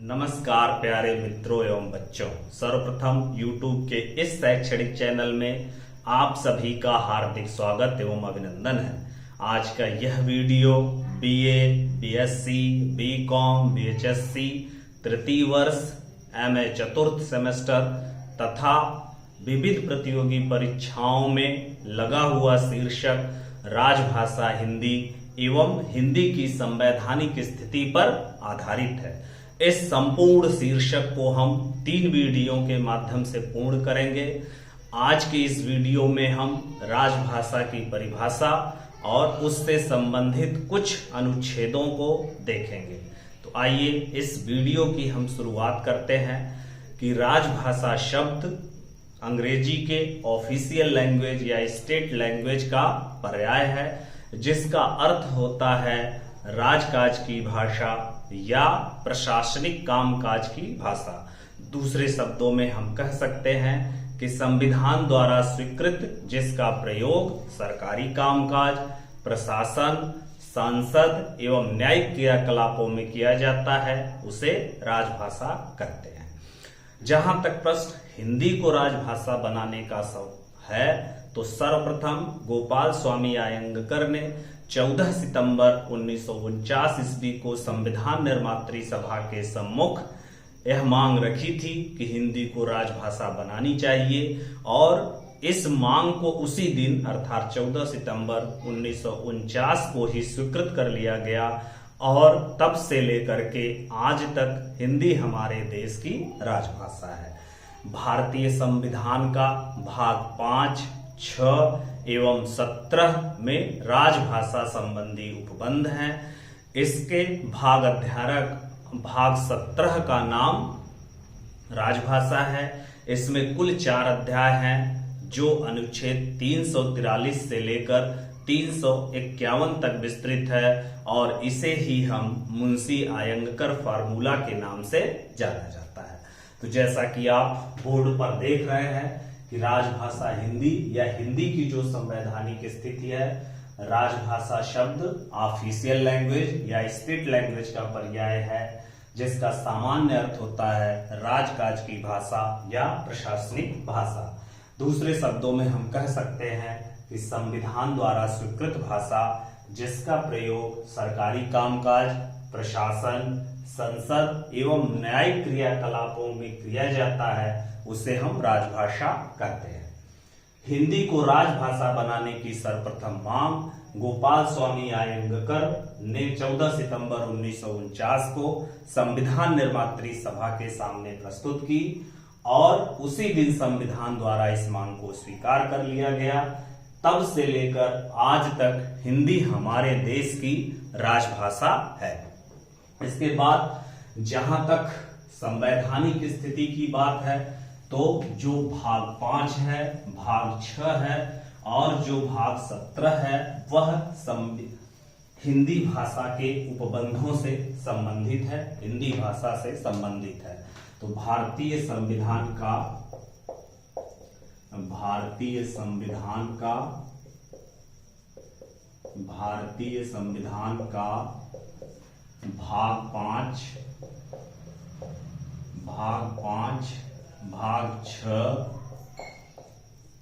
नमस्कार प्यारे मित्रों एवं बच्चों। सर्वप्रथम YouTube के इस शैक्षणिक चैनल में आप सभी का हार्दिक स्वागत एवं अभिनंदन है। आज का यह video BA, BSc, BCom, BHSC तृतीय वर्ष, MA चतुर्थ सेमेस्टर तथा विविध प्रतियोगी परीक्षाओं में लगा हुआ शीर्षक राजभाषा हिंदी एवं हिंदी की संवैधानिक स्थिति पर आधारित है। इस संपूर्ण शीर्षक को हम 3 वीडियो के माध्यम से पूर्ण करेंगे। आज के इस वीडियो में हम राजभाषा की परिभाषा और उससे संबंधित कुछ अनुच्छेदों को देखेंगे। तो आइए इस वीडियो की हम शुरुआत करते हैं कि राजभाषा शब्द अंग्रेजी के ऑफिशियल लैंग्वेज या स्टेट लैंग्वेज का पर्याय है, जिसका अर्थ होता है राजकाज की भाषा या प्रशासनिक कामकाज की भाषा। दूसरे शब्दों में हम कह सकते हैं कि संविधान द्वारा स्वीकृत जिसका प्रयोग सरकारी कामकाज, प्रशासन, संसद एवं न्यायिक क्रियाकलापों में किया जाता है, उसे राजभाषा कहते हैं। जहां तक प्रश्न हिंदी को राजभाषा बनाने का है, तो सर्वप्रथम गोपाल स्वामी अयंगार ने 14 सितंबर 1949 ईस्वी को संविधान निर्मात्री सभा के सम्मुख यह मांग रखी थी कि हिंदी को राजभाषा बनानी चाहिए, और इस मांग को उसी दिन अर्थात 14 सितंबर 1949 को ही स्वीकृत कर लिया गया, और तब से लेकर के आज तक हिंदी हमारे देश की राजभाषा है। भारतीय संविधान का भाग 5, 6 एवं 17 में राजभाषा संबंधी उपबंध हैं। इसके भाग 17 का नाम राजभाषा है। इसमें कुल 4 अध्याय हैं, जो अनुच्छेद 343 से लेकर 351 तक विस्तृत है, और इसे ही हम मुंशी अयंगार फार्मूला के नाम से जाना जाता है। तो जैसा कि आप बोर्ड पर देख रहे हैं कि राजभाषा हिंदी या हिंदी की जो संवैधानिक स्थिति है, राजभाषा शब्द ऑफिशियल लैंग्वेज या स्टेट लैंग्वेज का पर्याय है, जिसका सामान्य अर्थ होता है राजकाज की भाषा या प्रशासनिक भाषा। दूसरे शब्दों में हम कह सकते हैं कि संविधान द्वारा स्वीकृत भाषा जिसका प्रयोग सरकारी कामकाज, प्रशासन, संसद एवं न्यायिक क्रियाकलापों में किया जाता है, उसे हम राजभाषा कहते हैं। हिंदी को राजभाषा बनाने की सर्वप्रथम मांग गोपाल स्वामी अयंगार ने 14 सितंबर 1949 को संविधान निर्मात्री सभा के सामने प्रस्तुत की, और उसी दिन संविधान द्वारा इस मांग को स्वीकार कर लिया गया। तब से लेकर आज तक हिंदी हमारे देश की राजभाषा है। इसके बाद जहां तक संवैधानिक स्थिति की बात है, तो जो भाग 5 है, भाग 6 है और जो भाग 17 है, वह हिंदी भाषा के उपबंधों से संबंधित है, हिंदी भाषा से संबंधित है। तो भारतीय संविधान का भाग 5,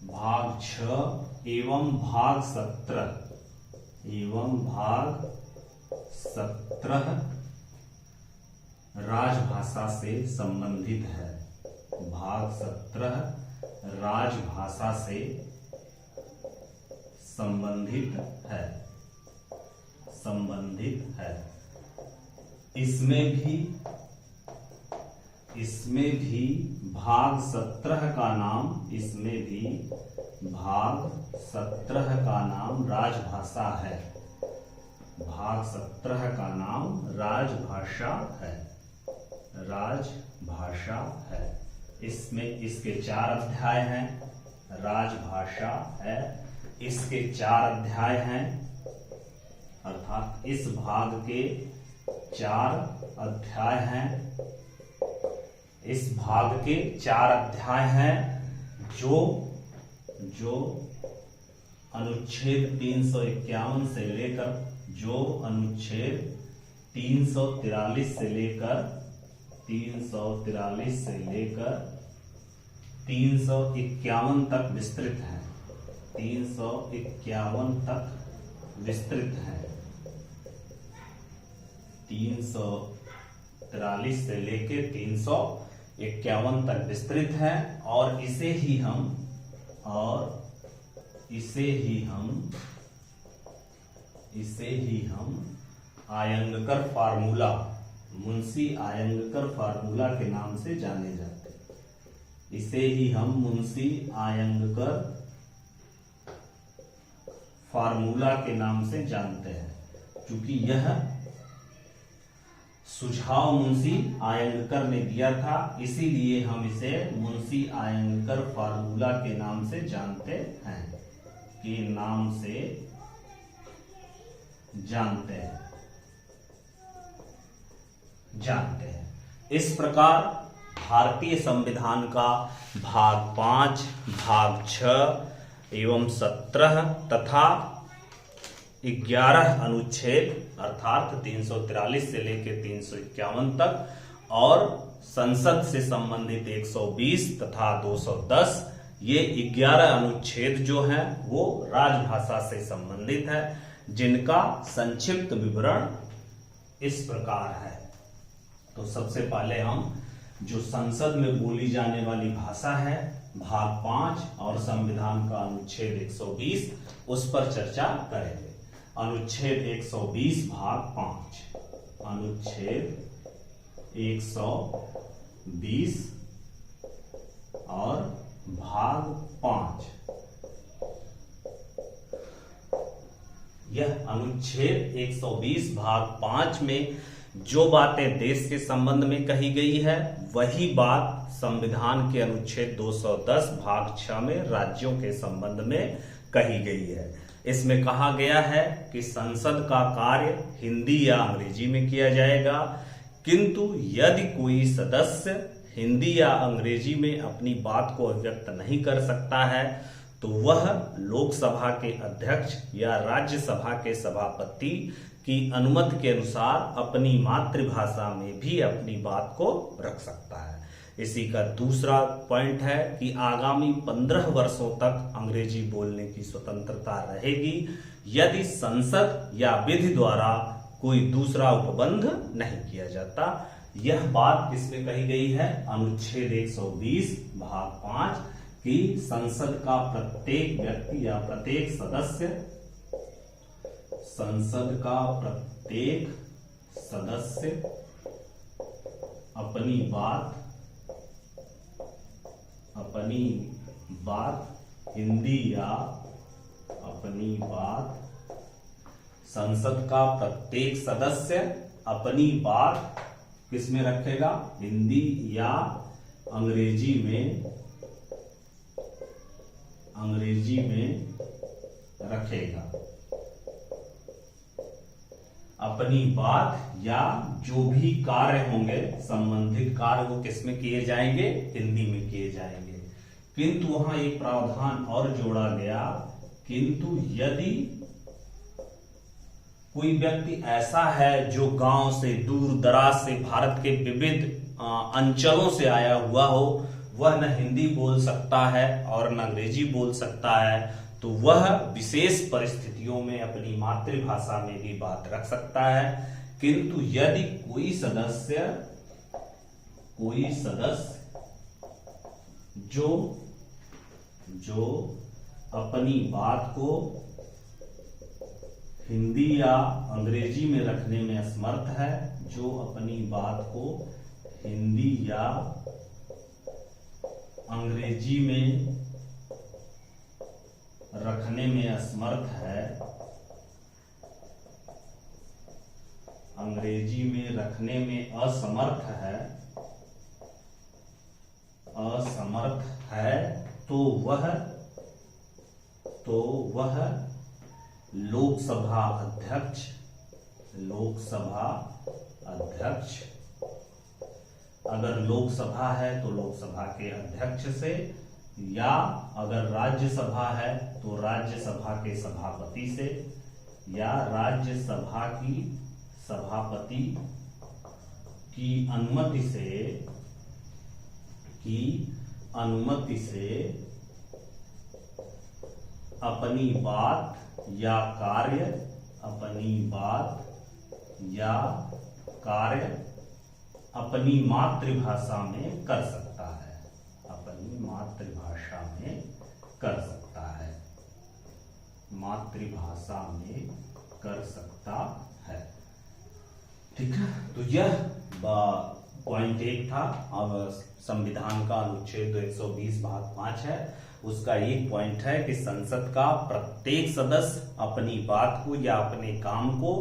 भाग 6 एवं भाग 17 राजभाषा से संबंधित है। भाग 17 राजभाषा से संबंधित है। इसमें भी भाग 17 का नाम राजभाषा है। भाग 17 का नाम राजभाषा है। इसमें इसके 4 अध्याय हैं। राजभाषा है, इसके 4 अध्याय हैं, अर्थात इस भाग के 4 अध्याय हैं। इस भाग के 4 अध्याय हैं, जो अनुच्छेद 351 से लेकर 343 से लेकर 343 से लेकर 351 तक विस्तृत है। 351 तक विस्तृत है। 343 से लेकर 351 तक विस्तृत है। और इसे ही हम आयंगकर फार्मूला, मुंशी आयंगकर फार्मूला के नाम से जाने जाते हैं। इसे ही हम मुंशी आयंगकर फार्मूला के नाम से जानते हैं, क्योंकि यह सुझाव मुंशी आयंगकर ने दिया था, इसीलिए हम इसे मुंशी आयंगकर फार्मूला के नाम से जानते हैं। जानते हैं। इस प्रकार भारतीय संविधान का भाग 5, भाग 6 एवं 17 तथा 11 अनुच्छेद अर्थात 343 से लेकर 351 तक और संसद से संबंधित 120 तथा 210, ये 11 अनुच्छेद जो हैं वो राजभाषा से संबंधित है, जिनका संक्षिप्त विवरण इस प्रकार है। तो सबसे पहले हम जो संसद में बोली जाने वाली भाषा है भाग 5 और संविधान का अनुच्छेद 120, उस पर चर्चा करेंगे। अनुच्छेद 120 भाग 5, अनुच्छेद 120 और भाग 5। यह अनुच्छेद 120 भाग 5 में जो बातें देश के संबंध में कही गई है, वही बात संविधान के अनुच्छेद 210 भाग 6 में राज्यों के संबंध में कही गई है। इसमें कहा गया है कि संसद का कार्य हिंदी या अंग्रेजी में किया जाएगा, किंतु यदि कोई सदस्य हिंदी या अंग्रेजी में अपनी बात को अभिव्यक्त नहीं कर सकता है तो वह लोकसभा के अध्यक्ष या राज्यसभा के सभापति की अनुमति के अनुसार अपनी मातृभाषा में भी अपनी बात को रख सकता है। इसी का दूसरा पॉइंट है कि आगामी 15 वर्षों तक अंग्रेजी बोलने की स्वतंत्रता रहेगी, यदि संसद या विधि द्वारा कोई दूसरा उपबंध नहीं किया जाता। यह बात किसमें कही गई है? अनुच्छेद 120 भाग 5 कि संसद का प्रत्येक व्यक्ति या प्रत्येक सदस्य, संसद का प्रत्येक सदस्य अपनी बात हिंदी या संसद का प्रत्येक सदस्य अपनी बात किसमें रखेगा? हिंदी या अंग्रेजी में रखेगा। अपनी बात या जो भी कार्य होंगे, संबंधित कार्य वो किसमें किए जाएंगे? हिंदी में किए जाएंगे। किंतु वहां एक प्रावधान और जोड़ा गया, किंतु यदि कोई व्यक्ति ऐसा है जो गांव से दूर दराज से भारत के विविध अंचलों से आया हुआ हो, वह न हिंदी बोल सकता है और न अंग्रेजी बोल सकता है, तो वह विशेष परिस्थितियों में अपनी मातृभाषा में भी बात रख सकता है। किंतु यदि कोई सदस्य जो अपनी बात को हिंदी या अंग्रेजी में रखने में असमर्थ है, जो अपनी बात को हिंदी या अंग्रेजी में रखने में असमर्थ है, अंग्रेजी में रखने में असमर्थ है, तो वह लोकसभा अध्यक्ष, अगर लोकसभा है तो लोकसभा के अध्यक्ष से, या अगर राज्यसभा है तो राज्यसभा के सभापति से, या राज्यसभा की सभापति की अनुमति से अपनी बात या कार्य अपनी मातृभाषा में कर सकता है। अपनी मातृभाषा में कर सकता है। मातृभाषा में कर सकता है। ठीक है, तो यह पॉइंट 1 था। अब संविधान का अनुच्छेद 120 भाग 5 है, उसका एक पॉइंट है कि संसद का प्रत्येक सदस्य अपनी बात को या अपने काम को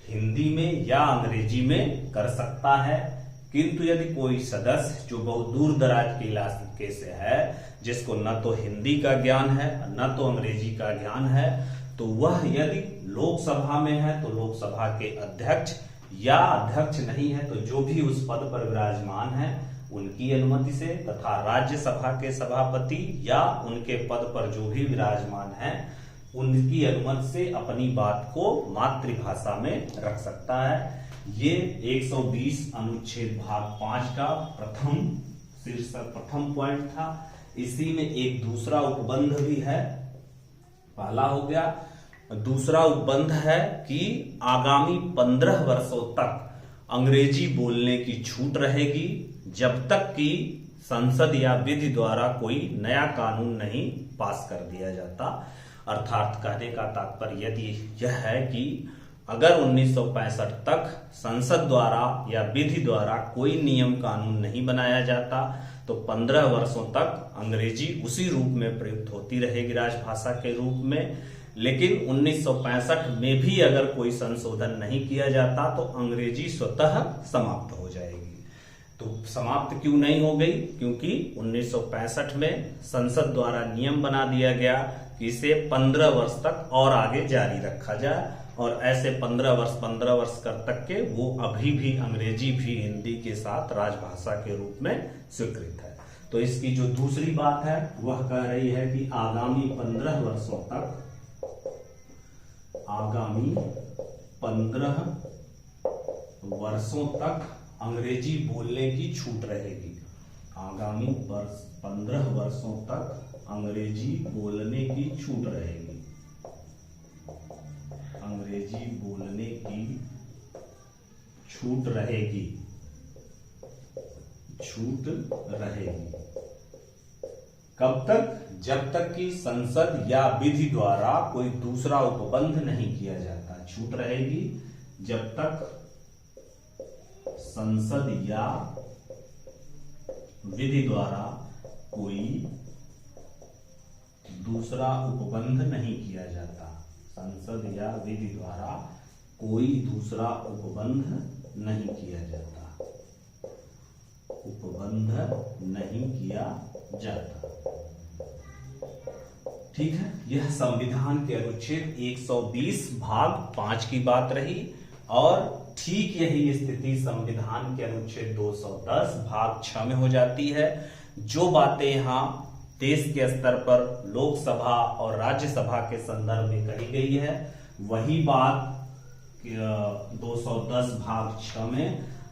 हिंदी में या अंग्रेजी में कर सकता है, किंतु यदि कोई सदस्य जो बहुत दूर दराज के इलाके से है, जिसको न तो हिंदी का ज्ञान है न तो अंग्रेजी का ज्ञान है, तो वह यदि लोकसभा में है तो लोकसभा के अध्यक्ष, या अध्यक्ष नहीं है तो जो भी उस पद पर विराजमान है उनकी अनुमति से, तथा राज्यसभा के सभापति या उनके पद पर जो भी विराजमान है उनकी अनुमति से अपनी बात को मातृभाषा में रख सकता है। ये 120 अनुच्छेद भाग 5 का प्रथम पॉइंट था। इसी में एक दूसरा उपबंध भी है। पहला हो गया, दूसरा उपबंध है कि आगामी 15 वर्षों तक अंग्रेजी बोलने की छूट रहेगी, जब तक कि संसद या विधि द्वारा कोई नया कानून नहीं पास कर दिया जाता। अर्थात कहने का तात्पर्य यदि यह है कि अगर 1965 तक संसद द्वारा या विधि द्वारा कोई नियम कानून नहीं बनाया जाता तो 15 वर्षों तक अंग्रेजी उसी रूप में प्रयुक्त होती रहेगी राजभाषा के रूप में। लेकिन 1965 में भी अगर कोई संशोधन नहीं किया जाता तो अंग्रेजी स्वतः समाप्त हो जाएगी। तो समाप्त क्यों नहीं हो गई? क्योंकि 1965 में संसद द्वारा नियम बना दिया गया कि इसे 15 वर्ष तक और आगे जारी रखा जाए, और ऐसे 15 वर्ष कर तक के वो अभी भी अंग्रेजी भी हिंदी के साथ राजभाषा के रूप में स्वीकृत है। तो इसकी जो दूसरी बात है वह कह रही है कि आगामी 15 वर्षों तक अंग्रेजी बोलने की छूट रहेगी। आगामी 15 वर्षों तक अंग्रेजी बोलने की छूट रहेगी। अंग्रेजी बोलने की छूट रहेगी। कब तक? जब तक कि संसद या विधि द्वारा कोई दूसरा उपबंध नहीं किया जाता। छूट रहेगी जब तक संसद या विधि द्वारा कोई दूसरा उपबंध नहीं किया जाता। संसद या विधि द्वारा कोई दूसरा उपबंध नहीं किया जाता। उपबंध नहीं किया जाता। ठीक है, यह संविधान के अनुच्छेद 120 भाग 5 की बात रही। और ठीक यही स्थिति संविधान के अनुच्छेद 210 भाग 6 में हो जाती है। जो बातें यहां देश के स्तर पर लोकसभा और राज्यसभा के संदर्भ में कही गई है, वही बात 210 भाग 6 में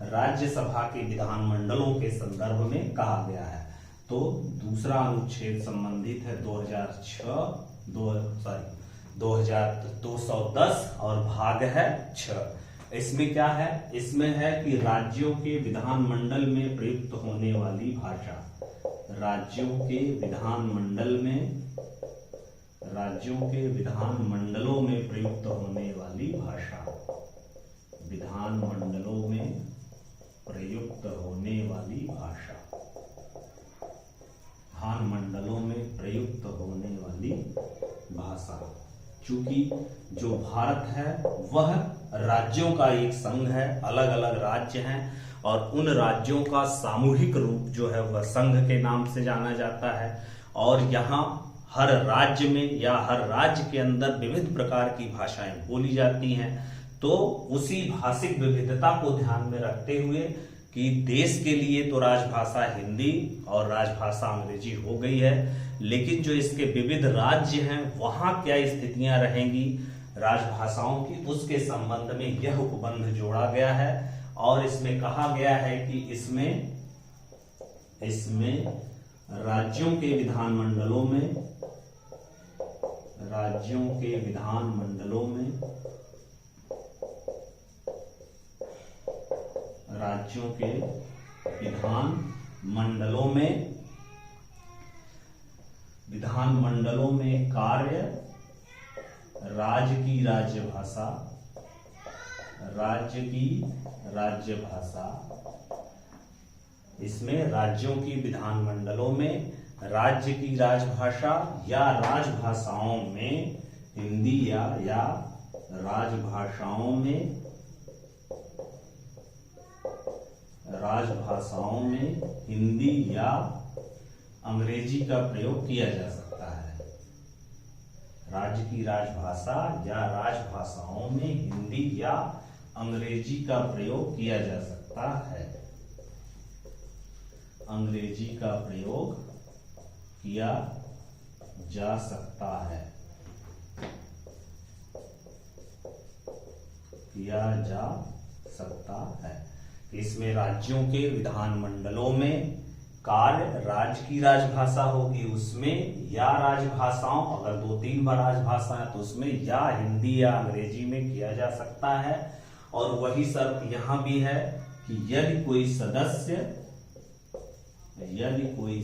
राज्यसभा के विधानमंडलों के संदर्भ में कहा गया है। तो दूसरा अनुच्छेद संबंधित है 210 और भाग है 6। इसमें क्या है? इसमें है कि राज्यों के विधानमंडल में प्रयुक्त होने वाली भाषा, राज्यों के विधानमंडलों में प्रयुक्त होने वाली भाषा, विधानमंडलों में प्रयुक्त होने वाली भाषा, विधानमंडलों में प्रयुक्त होने वाली भाषा। चूंकि जो भारत है वह राज्यों का एक संघ है, अलग अलग राज्य हैं, और उन राज्यों का सामूहिक रूप जो है वह संघ के नाम से जाना जाता है। और यहाँ हर राज्य में या हर राज्य के अंदर विविध प्रकार की भाषाएं बोली जाती हैं। तो उसी भाषिक विविधता को ध्यान में रखते हुए कि देश के लिए तो राजभाषा हिंदी और राजभाषा अंग्रेजी हो गई है, लेकिन जो इसके विविध राज्य हैं वहां क्या स्थितियां रहेंगी राजभाषाओं की, उसके संबंध में यह उपबंध जोड़ा गया है। और इसमें कहा गया है कि इसमें राज्यों के विधानमंडलों में विधानमंडलों में कार्य राज्य की राजभाषा इसमें राज्यों की विधानमंडलों में राज्य की राजभाषा या राजभाषाओं में हिंदी या राजभाषाओं में हिंदी या अंग्रेजी का प्रयोग किया जा सकता है। राज्य की राजभाषा या राजभाषाओं में हिंदी या अंग्रेजी का प्रयोग किया जा सकता है। अंग्रेजी का प्रयोग किया जा सकता है। इसमें राज्यों के विधानमंडलों में कार्य राज्य की राजभाषा होगी, उसमें या राजभाषाओं, अगर 2-3 बार राजभाषा है तो उसमें या हिंदी या अंग्रेजी में किया जा सकता है। और वही शर्त यहां भी है कि यदि कोई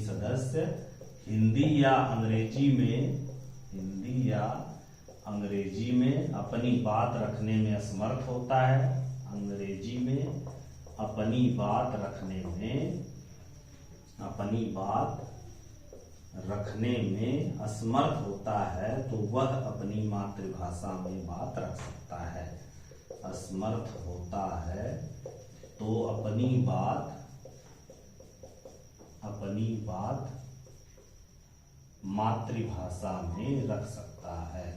सदस्य हिंदी या अंग्रेजी में अपनी बात रखने में असमर्थ होता है, अपनी बात रखने में असमर्थ होता है तो वह अपनी मातृभाषा में बात रख सकता है। असमर्थ होता है तो अपनी बात मातृभाषा में रख सकता है।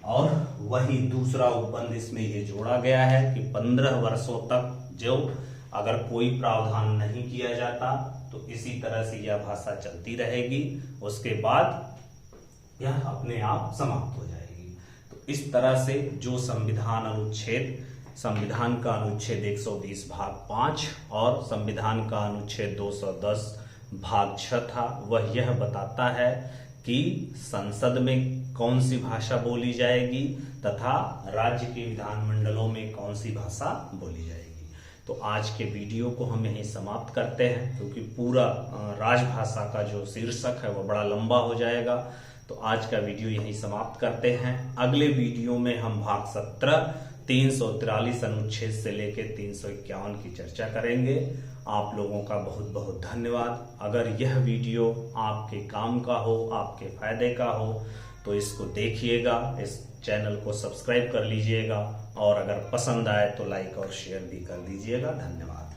और वही दूसरा उपबंध इसमें ये जोड़ा गया है कि 15 वर्षों तक जो अगर कोई प्रावधान नहीं किया जाता तो इसी तरह से यह भाषा चलती रहेगी, उसके बाद यह अपने आप समाप्त हो जाएगी। तो इस तरह से जो संविधान का अनुच्छेद 120 भाग 5 और संविधान का अनुच्छेद 210 भाग 6 था, वह यह बताता है कि संसद में कौन सी भाषा बोली जाएगी तथा राज्य के विधानमंडलों में कौन सी भाषा बोली जाएगी। तो आज के वीडियो को हम यहीं समाप्त करते हैं, क्योंकि पूरा राजभाषा का जो शीर्षक है वो बड़ा लंबा हो जाएगा। तो आज का वीडियो यहीं समाप्त करते हैं। अगले वीडियो में हम भाग 17 343 अनुच्छेद से लेकर 351 की चर्चा करेंगे। आप लोगों का बहुत बहुत धन्यवाद। अगर यह वीडियो आपके काम का हो, आपके फायदे का हो, तो इसको देखिएगा, इस चैनल को सब्सक्राइब कर लीजिएगा और अगर पसंद आए तो लाइक और शेयर भी कर दीजिएगा। धन्यवाद।